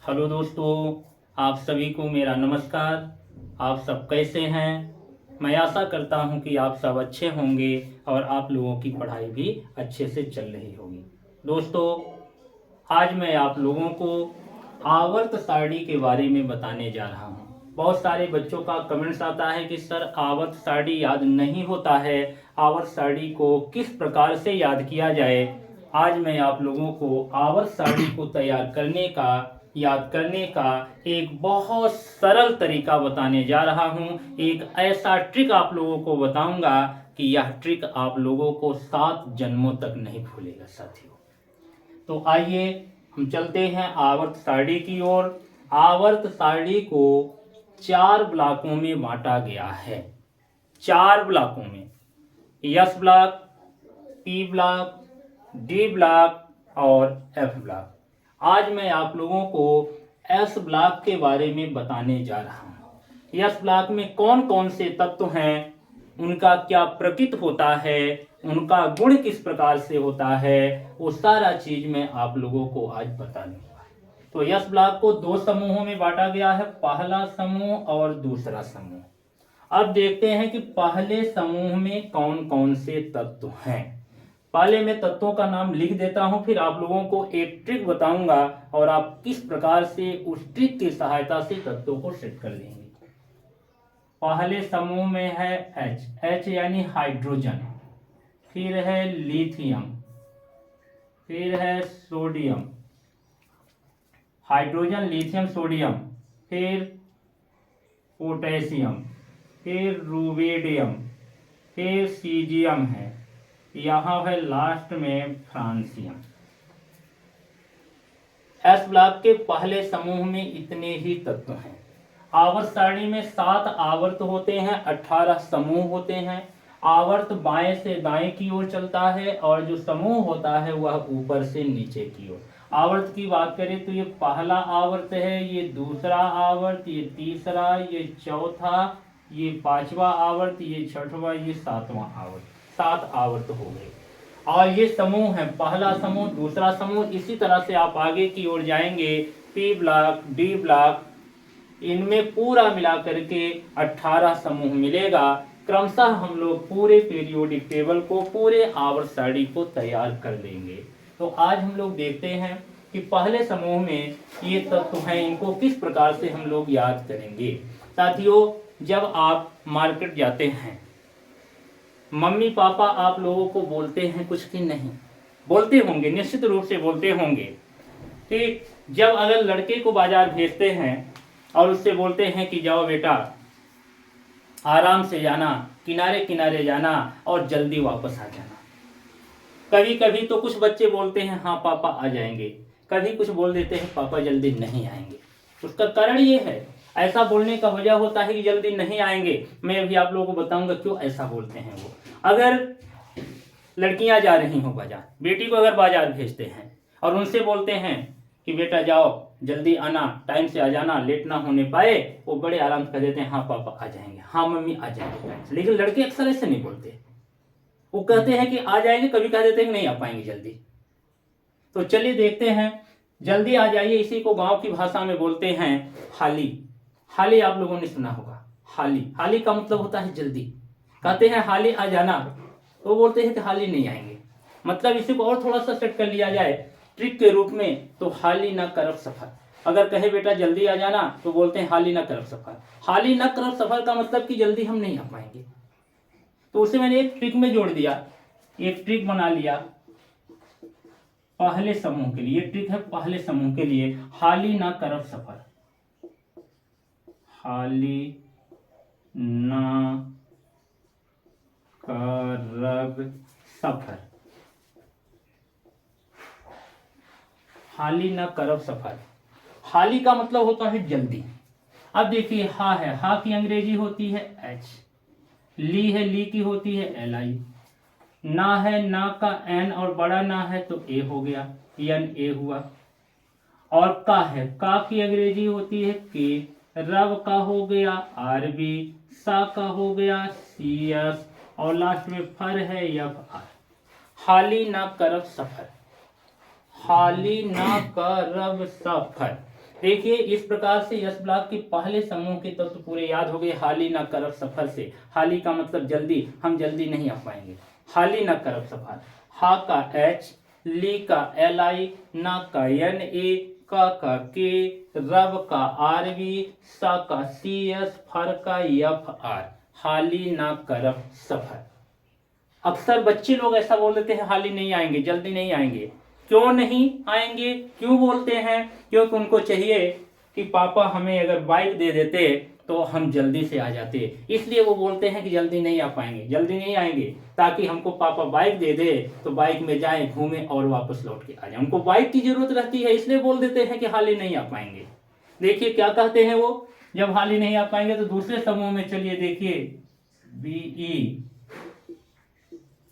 Hello दोस्तों, आप सभी को मेरा नमस्कार। आप सब कैसे हैं? मैं आशा करता हूं कि आप सब अच्छे होंगे और आप लोगों की पढ़ाई भी अच्छे से चल रही होगी। दोस्तों, आज मैं आप लोगों को आवर्त सारणी के बारे में बताने जा रहा हूं। बहुत सारे बच्चों का कमेंट्स आता है कि सर आवर्त सारणी याद नहीं होता है, आवर्त सारणी को किस प्रकार से याद किया जाए। आज मैं आप लोगों को आवर्त सारणी को तैयार करने का, याद करने का एक बहुत सरल तरीका बताने जा रहा हूं। एक ऐसा ट्रिक आप लोगों को बताऊंगा कि यह ट्रिक आप लोगों को 7 जन्मों तक नहीं भूलेगा साथियों। तो आइए हम चलते हैं आवर्त सारणी की ओर। आवर्त सारणी को 4 ब्लॉकों में बांटा गया है। 4 ब्लॉकों में, S block, P block, D block और एफ ब्लॉक। आज मैं आप लोगों को एस ब्लॉक के बारे में बताने जा रहा हूँ। एस ब्लॉक में कौन कौन से तत्व हैं, उनका क्या प्रकृति होता है, उनका गुण किस प्रकार से होता है, वो सारा चीज मैं आप लोगों को आज बता दूंगा। तो एस ब्लॉक को 2 समूहों में बांटा गया है, पहला समूह और दूसरा समूह। अब देखते हैं कि पहले समूह में कौन कौन से तत्व हैं। पहले मैं तत्वों का नाम लिख देता हूं, फिर आप लोगों को एक ट्रिक बताऊंगा और आप किस प्रकार से उस ट्रिक की सहायता से तत्वों को सेट कर लेंगे। पहले समूह में है H यानी हाइड्रोजन, फिर है लिथियम, फिर है सोडियम, हाइड्रोजन लिथियम सोडियम, फिर पोटेशियम, फिर रुबिडियम, फिर सीजियम है, यहाँ है लास्ट में फ्रांसियम। एस ब्लॉक के पहले समूह में इतने ही तत्व हैं। आवर्त सारणी में 7 आवर्त होते हैं, 18 समूह होते हैं। आवर्त बाएं से दाएं की ओर चलता है और जो समूह होता है वह ऊपर से नीचे की ओर। आवर्त की बात करें तो ये पहला आवर्त है, ये दूसरा आवर्त, ये तीसरा, ये चौथा, ये 5वां आवर्त, ये 6वां, ये 7वां आवर्त। 7 आवर्त हो गए। और ये समूह है, पहला समूह, दूसरा समूह, इसी तरह से आप आगे की ओर जाएंगे। पी ब्लॉक, डी ब्लॉक, इनमें पूरा मिला करके 18 समूह मिलेगा। क्रमशः हम लोग पूरे पीरियोडिक टेबल को, पूरे आवर्त सारणी को तैयार कर लेंगे। तो आज हम लोग देखते हैं कि पहले समूह में ये तत्व हैं, इनको किस प्रकार से हम लोग याद करेंगे। साथियों, जब आप मार्केट जाते हैं, मम्मी पापा आप लोगों को बोलते हैं कुछ कि नहीं? बोलते होंगे, निश्चित रूप से बोलते होंगे कि जब अगर लड़के को बाजार भेजते हैं और उससे बोलते हैं कि जाओ बेटा, आराम से जाना, किनारे किनारे जाना और जल्दी वापस आ जाना। कभी कभी तो कुछ बच्चे बोलते हैं हाँ पापा आ जाएंगे, कभी कुछ बोल देते हैं पापा जल्दी नहीं आएंगे। उसका कारण ये है, ऐसा बोलने का वजह होता है कि जल्दी नहीं आएंगे। मैं अभी आप लोगों को बताऊंगा क्यों ऐसा बोलते हैं वो। अगर लड़कियां जा रही हो बाजार, बेटी को अगर बाजार भेजते हैं और उनसे बोलते हैं कि बेटा जाओ जल्दी आना, टाइम से आ जाना, लेट ना होने पाए, वो बड़े आराम से कह देते हैं हाँ पापा आ जाएंगे, हाँ मम्मी आ जाएंगे टाइम से। लेकिन लड़के अक्सर ऐसे नहीं बोलते, वो कहते हैं कि आ जाएंगे, कभी कह देते हैं कि नहीं आ पाएंगे जल्दी। तो चलिए देखते हैं, जल्दी आ जाइए इसी को गांव की भाषा में बोलते हैं हाली। हाली आप लोगों ने सुना होगा, हाली। हाली का मतलब होता है जल्दी। कहते हैं हाली आ जाना, तो बोलते हैं कि हाली नहीं आएंगे। मतलब इसी को और थोड़ा सा सेट कर लिया जाए ट्रिक के रूप में, तो हाली ना करब सफर। अगर कहे बेटा जल्दी आ जाना, तो बोलते हैं हाली ना करब सफर। हाली ना करब सफर का मतलब कि जल्दी हम नहीं आ पाएंगे। तो उसे मैंने एक ट्रिक में जोड़ दिया, एक ट्रिक बना लिया पहले समूह के लिए। ट्रिक है पहले समूह के लिए, हाली ना करब सफर। हाली ना करब सफर, हाली ना करब सफर। हाली का मतलब होता है जल्दी। अब देखिए, हा है, हा की अंग्रेजी होती है एच, ली है, ली की होती है एल आई, ना है, ना का एन और बड़ा ना है तो ए हो गया, एन ए हुआ। और का है, का की अंग्रेजी होती है के, रब का हो गया आर बी, सा का हो गया सी एस और लास्ट में फर है एफ आर। हाली ना करब सफर, हाली ना करब सफर। देखिए इस प्रकार से यस ब्लॉक के पहले समूह के तत्व पूरे याद हो गए। हाली न करब सफर से, हाली का मतलब जल्दी, हम जल्दी नहीं आ पाएंगे। हाली न करब सफर, हा का एच, ली का एल आई, ना का एन ए, का के, रब का आर वी, सा का सी एस, फर का एफ आर। हाली ना करब सफर। अक्सर बच्चे लोग ऐसा बोल देते हैं हाली नहीं आएंगे, जल्दी नहीं आएंगे। क्यों नहीं आएंगे, क्यों बोलते हैं? क्योंकि उनको चाहिए कि पापा हमें अगर बाइक दे देते तो हम जल्दी से आ जाते, इसलिए वो बोलते हैं कि जल्दी नहीं आ पाएंगे, जल्दी नहीं आएंगे, ताकि हमको पापा बाइक दे दे तो बाइक में जाएं, घूमें और वापस लौट के आ जाएं। उनको बाइक की जरूरत रहती है, इसलिए बोल देते हैं कि हाली नहीं आ पाएंगे। देखिए क्या कहते हैं वो, जब हाली नहीं आ पाएंगे तो दूसरे समूह में चलिए देखिए, बीई,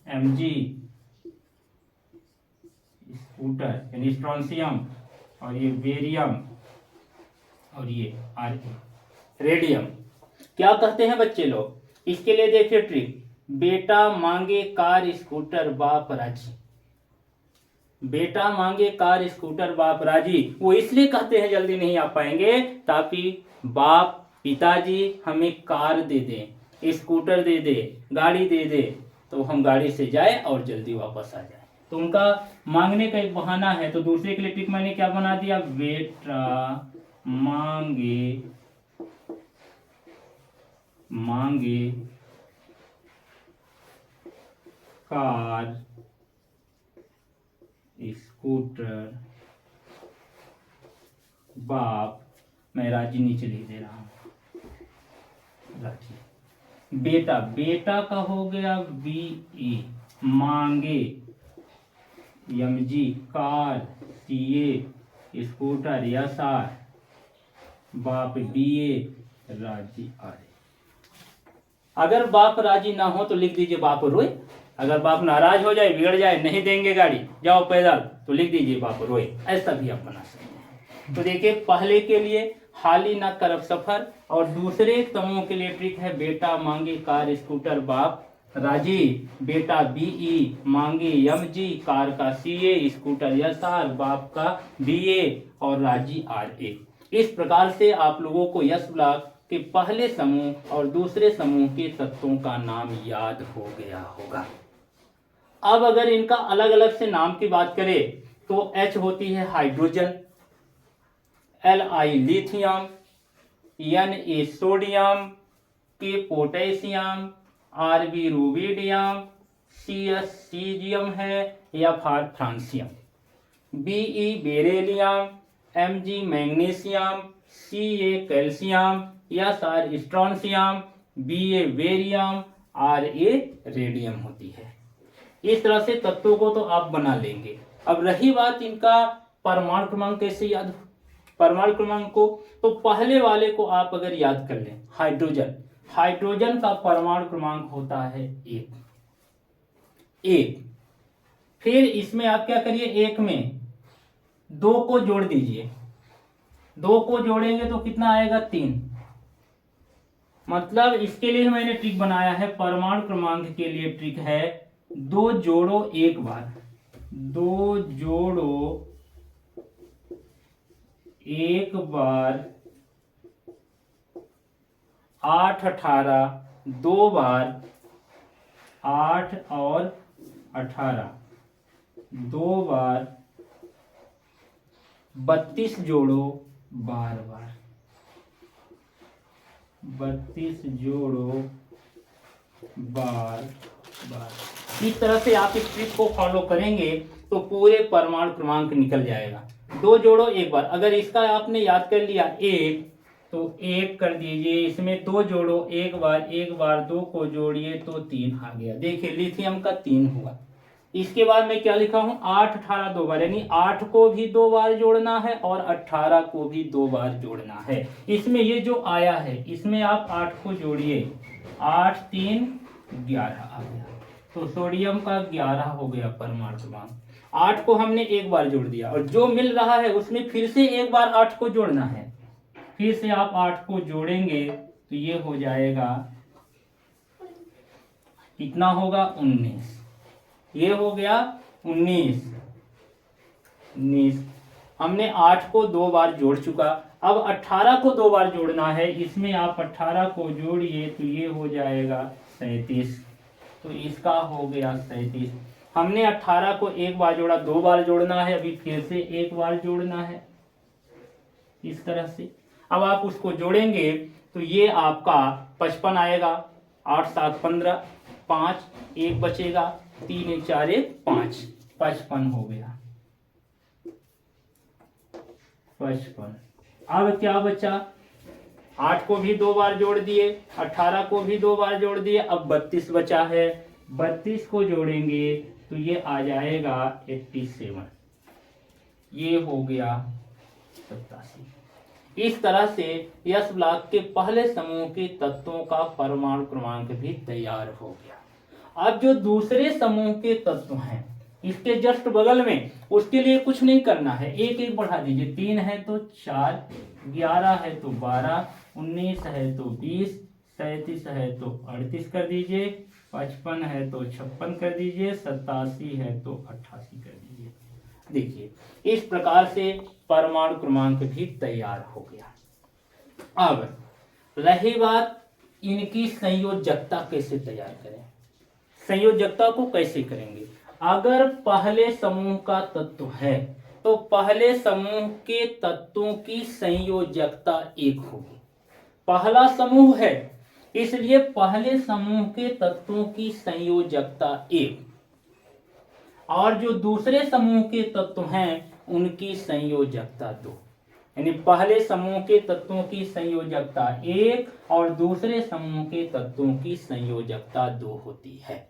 एमजी, स्कूटर यानी स्ट्रॉन्सियम, और ये बेरियम, और ये आर रेडियम। क्या कहते हैं बच्चे लोग? इसके लिए देखिए ट्रिक, बेटा मांगे कार स्कूटर बाप राजी। बेटा मांगे कार स्कूटर बाप राजी, वो इसलिए कहते हैं जल्दी नहीं आ पाएंगे ताकि बाप पिताजी हमें कार दे दे, स्कूटर दे दे, गाड़ी दे दे, तो हम गाड़ी से जाए और जल्दी वापस आ जाए। तो उनका मांगने का एक बहाना है। तो दूसरे के लिए ट्रिक मैंने क्या बना दिया, बेटा मांगे कार स्कूटर बाप, मैं राजी नीचे लिख दे रहा हूं, राजी। बेटा, बेटा का हो गया बीई, मांगे MG, car CA, scooter SR, बाप बीए, राजी आर। अगर बाप राजी ना हो तो लिख दीजिए बाप रोए। अगर बाप नाराज हो जाए, बिगड़ जाए, नहीं देंगे गाड़ी, जाओ पैदल, तो लिख दीजिए बाप रोए। ऐसा भी आप बना सकते हैं। तो देखिए पहले के लिए हाली ना करब सफर, और दूसरे समूह के लिए ट्रिक है, बेटा मांगे कार स्कूटर बाप राजी, बेटा बीई मांगे एमजी, कार का सीए, स्कूटर एसआर, बाप का बीए और राजी आरए। इस प्रकार से आप लोगों को यस ब्लॉक के पहले समूह और दूसरे समूह के तत्वों का नाम याद हो गया होगा। अब अगर इनका अलग अलग से नाम की बात करें तो H होती है hydrogen, Li lithium, Na sodium, K potassium, Rb rubidium, Cs caesium है, Fr francium, Be beryllium, Mg magnesium, Ca calcium, Sr strontium, Ba barium, Ra radium होती है। इस तरह से तत्वों को तो आप बना लेंगे। अब रही बात इनका परमाणु क्रमांक कैसे याद हो? परमाणु क्रमांक को तो पहले वाले को आप अगर याद कर लें, हाइड्रोजन, हाइड्रोजन का परमाणु क्रमांक होता है 1। फिर इसमें आप क्या करिए, 1 में 2 को जोड़ दीजिए, 2 को जोड़ेंगे तो कितना आएगा, 3। मतलब इसके लिए मैंने ट्रिक बनाया है, परमाणु क्रमांक के लिए ट्रिक है 2 जोड़ो 1 बार, 2 जोड़ो 1 बार, 8 18, 2 बार 8 और 18, 2 बार 32 जोड़ो 12 बार, 32 जोड़ो 12 बार। इस तरह से आप इस ट्रिक को फॉलो करेंगे तो पूरे परमाणु क्रमांक निकल जाएगा। 2 जोड़ो 1 बार, अगर इसका आपने याद कर लिया 1 तो 1 कर दीजिए, इसमें 2 जोड़ो 1 बार, 1 बार 2 को जोड़िए तो 3 आ गया। देखिए लिथियम का 3 हुआ। इसके बाद मैं क्या लिखा हूं, 8 18 2 बार, यानी 8 को भी 2 बार जोड़ना है और 18 को भी 2 बार जोड़ना है। इसमें ये जो आया है इसमें आप 8 को जोड़िए, 8 3 11 आ गया, तो सोडियम का 11 हो गया परमाणु क्रमांक। 8 को हमने 1 बार जोड़ दिया और जो मिल रहा है उसमें फिर से 1 बार 8 को जोड़ना है। फिर से आप 8 को जोड़ेंगे तो ये हो जाएगा, कितना होगा, 19। ये हो गया 19। हमने 8 को 2 बार जोड़ चुका, अब 18 को 2 बार जोड़ना है, इसमें आप 18 को जोड़िए तो ये हो जाएगा 37, तो इसका हो गया 37। हमने 18 को एक बार जोड़ा, 2 बार जोड़ना है, अभी फिर से एक बार जोड़ना है इस तरह से। अब आप उसको जोड़ेंगे तो ये आपका 55 आएगा, 8 7 15, 5 1 बचेगा, 3 1 4 1 5, 55 हो गया 55। अब क्या बचा, 8 को भी 2 बार जोड़ दिए, 18 को भी 2 बार जोड़ दिए, अब 32 बचा है, 32 को जोड़ेंगे तो ये आ जाएगा 87, ये हो गया 87। इस तरह से यस ब्लॉक के पहले समूह के तत्वों का परमाणु क्रमांक भी तैयार हो गया। अब जो दूसरे समूह के तत्व हैं इसके जस्ट बगल में, उसके लिए कुछ नहीं करना है, एक एक बढ़ा दीजिए, 3 है तो 4, 11 है तो 12, 19 है तो 20, 37 है तो 38 कर दीजिए, 55 है तो 56 कर दीजिए, 87 है तो 88 कर दीजिए। देखिए इस प्रकार से परमाणु क्रमांक भी तैयार हो गया। अब रही बात इनकी संयोजकता कैसे तैयार करें। संयोजकता को कैसे करेंगे, अगर पहले समूह का तत्व है तो पहले समूह के तत्वों की संयोजकता 1 होगी। पहला समूह है इसलिए पहले समूह के तत्वों की संयोजकता 1, और जो दूसरे समूह के तत्व हैं उनकी संयोजकता 2। यानी पहले समूह के तत्वों की संयोजकता 1 और दूसरे समूह के तत्वों की संयोजकता 2 होती है।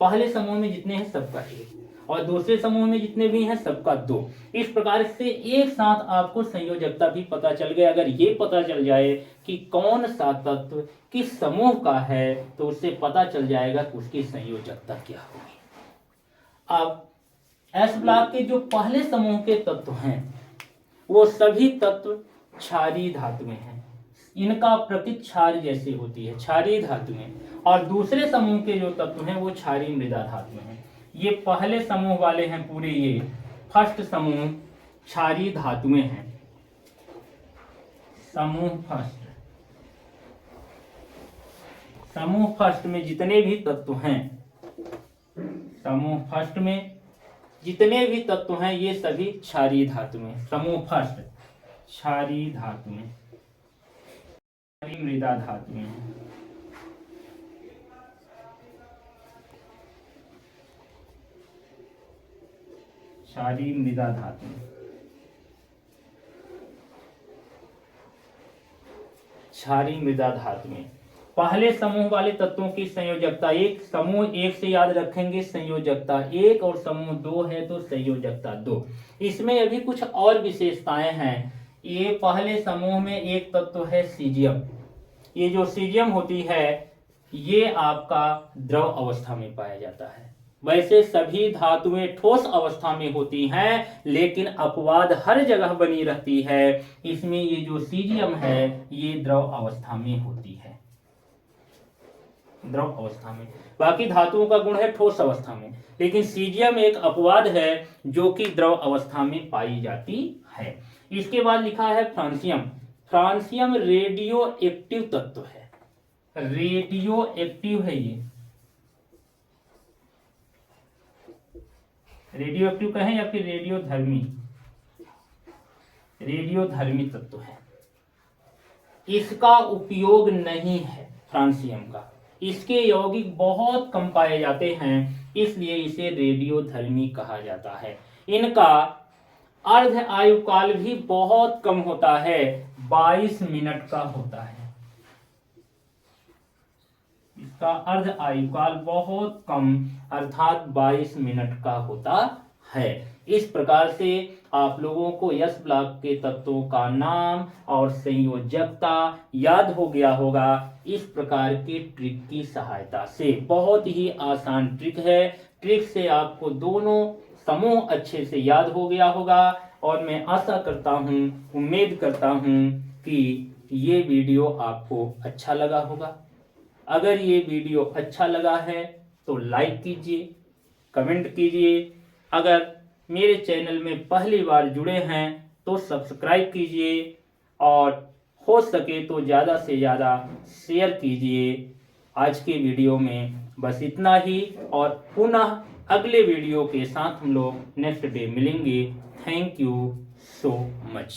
पहले समूह में जितने हैं सबका 1 और दूसरे समूह में जितने भी हैं सबका 2। इस प्रकार से एक साथ आपको संयोजकता भी पता चल गया। अगर ये पता चल जाए कि कौन सा तत्व किस समूह का है तो उससे पता चल जाएगा कि उसकी संयोजकता क्या होगी। अब एस ब्लॉक के जो पहले समूह के तत्व हैं वो सभी तत्व क्षारीय धातु में हैं, इनका प्रकृति क्षार जैसे होती है, क्षारीय धातु में। और दूसरे समूह के जो तत्व हैं वो क्षारीय मृदा धातु में हैं। ये पहले समूह वाले हैं पूरे, ये फर्स्ट समूह क्षारीय धातु में हैं। समूह फर्स्ट में जितने भी तत्व हैं, समूह फर्स्ट में जितने भी तत्व हैं ये सभी क्षारीय धातु में। समूह फर्स्ट क्षारीय धातु में, क्षारीय मृदा धातु में, क्षारीय मृदा धातु में, क्षारीय मृदा धातु में। पहले समूह वाले तत्वों की संयोजकता 1, समूह 1 से याद रखेंगे संयोजकता 1, और समूह 2 है तो संयोजकता 2। इसमें अभी कुछ और विशेषताएं हैं। ये पहले समूह में एक तत्व है सीजियम। ये जो सीजियम होती है ये आपका द्रव अवस्था में पाया जाता है। वैसे सभी धातुएं ठोस अवस्था में होती हैं लेकिन अपवाद हर जगह बनी रहती है। इसमें ये जो सीजियम है ये द्रव अवस्था में होती है, द्रव अवस्था में। बाकी धातुओं का गुण है ठोस अवस्था में, लेकिन सीजियम एक अपवाद है जो कि द्रव अवस्था में पाई जाती है। इसके बाद लिखा है फ्रांसियम। फ्रांसियम रेडियो एक्टिव तत्व है, रेडियो एक्टिव है। ये रेडियो एक्टिव कहें या फिर रेडियो धर्मी, रेडियो धर्मी तत्व है। इसका उपयोग नहीं है फ्रांसियम का, इसके यौगिक बहुत कम पाए जाते हैं इसलिए इसे रेडियो धर्मी कहा जाता है। इनका अर्ध आयुकाल भी बहुत कम होता है, 22 मिनट का होता है। इसका अर्ध आयुकाल बहुत कम अर्थात 22 मिनट का होता है। इस प्रकार से आप लोगों को यस ब्लॉक के तत्वों का नाम और संयोजकता याद हो गया होगा इस प्रकार के ट्रिक की सहायता से। बहुत ही आसान ट्रिक है, ट्रिक से आपको दोनों समूह अच्छे से याद हो गया होगा। और मैं आशा करता हूँ, उम्मीद करता हूँ कि ये वीडियो आपको अच्छा लगा होगा। अगर ये वीडियो अच्छा लगा है तो लाइक कीजिए, कमेंट कीजिए। अगर मेरे चैनल में पहली बार जुड़े हैं तो सब्सक्राइब कीजिए। और हो सके तो ज़्यादा से ज़्यादा शेयर कीजिए। आज के वीडियो में बस इतना ही, और पुनः अगले वीडियो के साथ हम लोग नेक्स्ट डे मिलेंगे। Thank you so much.